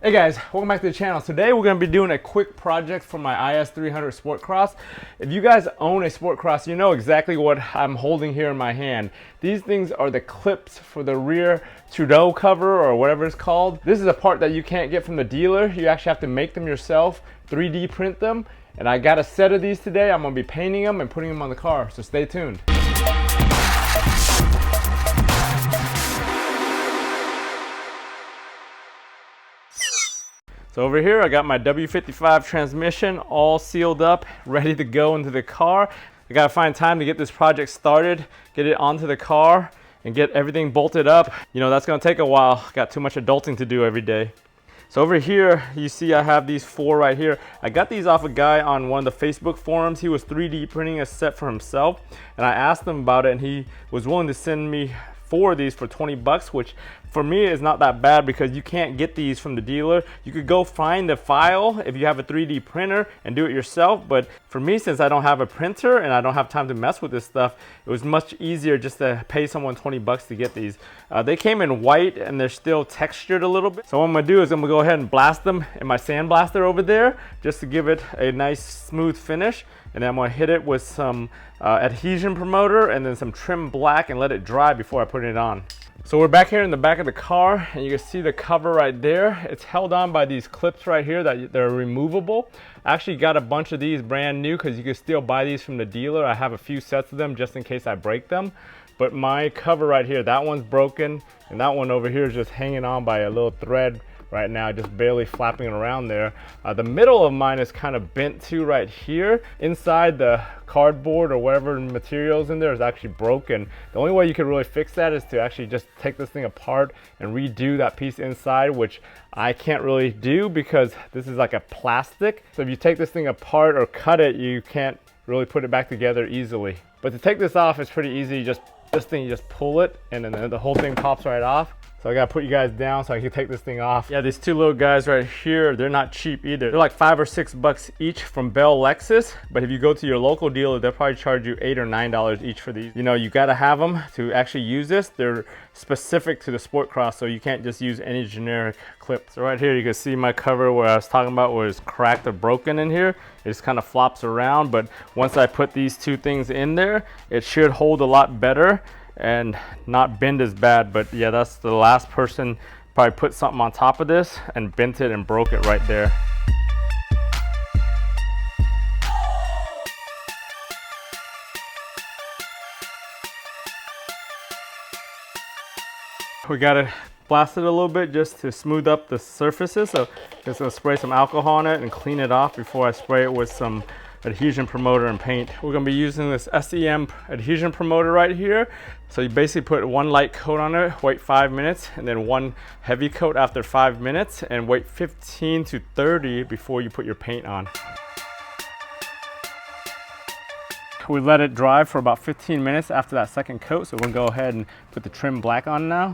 Hey guys, welcome back to the channel. Today we're going to be doing a quick project for my IS300 Sportcross. If you guys own a Sportcross, you know exactly what I'm holding here in my hand. These things are the clips for the rear Tonneau cover or whatever it's called. This is a part that you can't get from the dealer. You actually have to make them yourself, 3D print them. And I got a set of these today. I'm going to be painting them and putting them on the car, so stay tuned. So over here I got my W55 transmission all sealed up, ready to go into the car. I gotta find time to get this project started, get it onto the car, and get everything bolted up. You know, that's gonna take a while. Got too much adulting to do every day. So over here, you see I have these four right here. I got these off a guy on one of the Facebook forums. He was 3D printing a set for himself, and I asked him about it, and he was willing to send me 4 of these for 20 bucks, which for me is not that bad because you can't get these from the dealer. You could go find the file if you have a 3D printer and do it yourself, but for me, since I don't have a printer and I don't have time to mess with this stuff, it was much easier just to pay someone 20 bucks to get these. They came in white and they're still textured a little bit. So what I'm gonna do is I'm gonna go ahead and blast them in my sandblaster over there just to give it a nice smooth finish. And then I'm gonna hit it with some Adhesion Promoter and then some trim black and let it dry before I put it on. So we're back here in the back of the car and you can see the cover right there. It's held on by these clips right here that they're removable. I actually got a bunch of these brand new because you can still buy these from the dealer. I have a few sets of them just in case I break them. But my cover right here, that one's broken and that one over here is just hanging on by a little thread right now, just barely flapping around there. The middle of mine is kind of bent too right here. Inside the cardboard or whatever materials in there is actually broken. The only way you can really fix that is to actually just take this thing apart and redo that piece inside, which I can't really do because this is like a plastic. So if you take this thing apart or cut it, you can't really put it back together easily. But to take this off, it's pretty easy. Just this thing, you just pull it and then the whole thing pops right off. So I gotta put you guys down so I can take this thing off. Yeah, these two little guys right here, they're not cheap either. They're like $5 or $6 each from Bell Lexus. But if you go to your local dealer, they'll probably charge you $8 or $9 each for these. You know, you gotta have them to actually use this. They're specific to the Sportcross, so you can't just use any generic clip. So right here, you can see my cover where I was talking about where it's cracked or broken in here. It just kind of flops around, but once I put these two things in there, it should hold a lot better and not bend as bad. But yeah, that's the last person probably put something on top of this and bent it and broke it right there. We gotta blast it a little bit just to smooth up the surfaces. So just gonna spray some alcohol on it and clean it off before I spray it with some Adhesion Promoter and paint. We're gonna be using this SEM Adhesion Promoter right here. So you basically put one light coat on it, wait 5 minutes, and then one heavy coat after 5 minutes, and wait 15 to 30 before you put your paint on. We let it dry for about 15 minutes after that second coat, so we're gonna go ahead and put the trim black on now.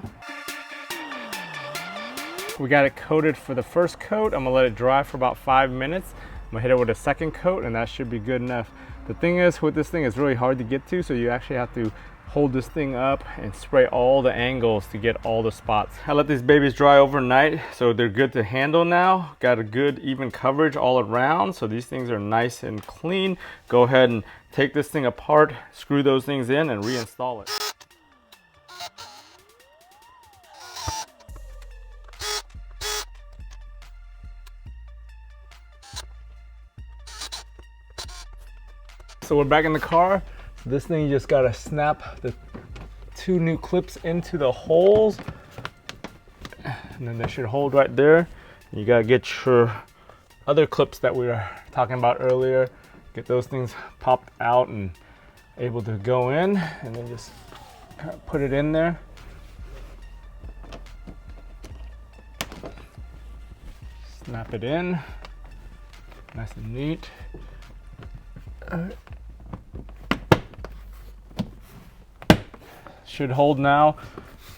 We got it coated for the first coat. I'm gonna let it dry for about 5 minutes. I'm gonna hit it with a second coat and that should be good enough. The thing is with this thing, it's really hard to get to, so you actually have to hold this thing up and spray all the angles to get all the spots. I let these babies dry overnight, so they're good to handle now. Got a good even coverage all around, so these things are nice and clean. Go ahead and take this thing apart, screw those things in and reinstall it. So we're back in the car. This thing, you just gotta snap the 2 new clips into the holes and then they should hold right there. You gotta get your other clips that we were talking about earlier, get those things popped out and able to go in, and then just kind of put it in there. Snap it in, nice and neat. Should hold now.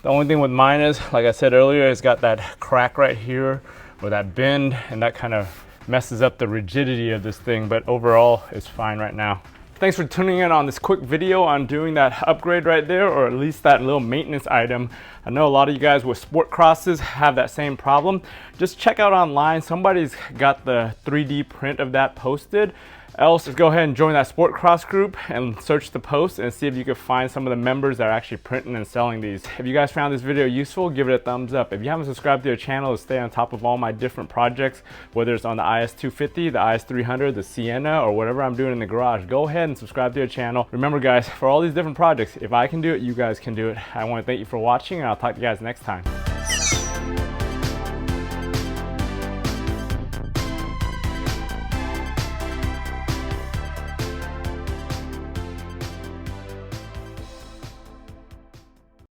The only thing with mine is, like I said earlier, it's got that crack right here or that bend, and that kind of messes up the rigidity of this thing, but overall it's fine right now. Thanks for tuning in on this quick video on doing that upgrade right there, or at least that little maintenance item. I know a lot of you guys with sport crosses have that same problem. Just check out online, somebody's got the 3D print of that posted. Else, just go ahead and join that sport cross group and search the post and see if you can find some of the members that are actually printing and selling these. If you guys found this video useful, give it a thumbs up. If you haven't subscribed to the channel to stay on top of all my different projects, whether it's on the IS250, the IS300, the Sienna, or whatever I'm doing in the garage, go ahead and subscribe to the channel. Remember guys, for all these different projects, if I can do it, you guys can do it. I want to thank you for watching, and I'll talk to you guys next time.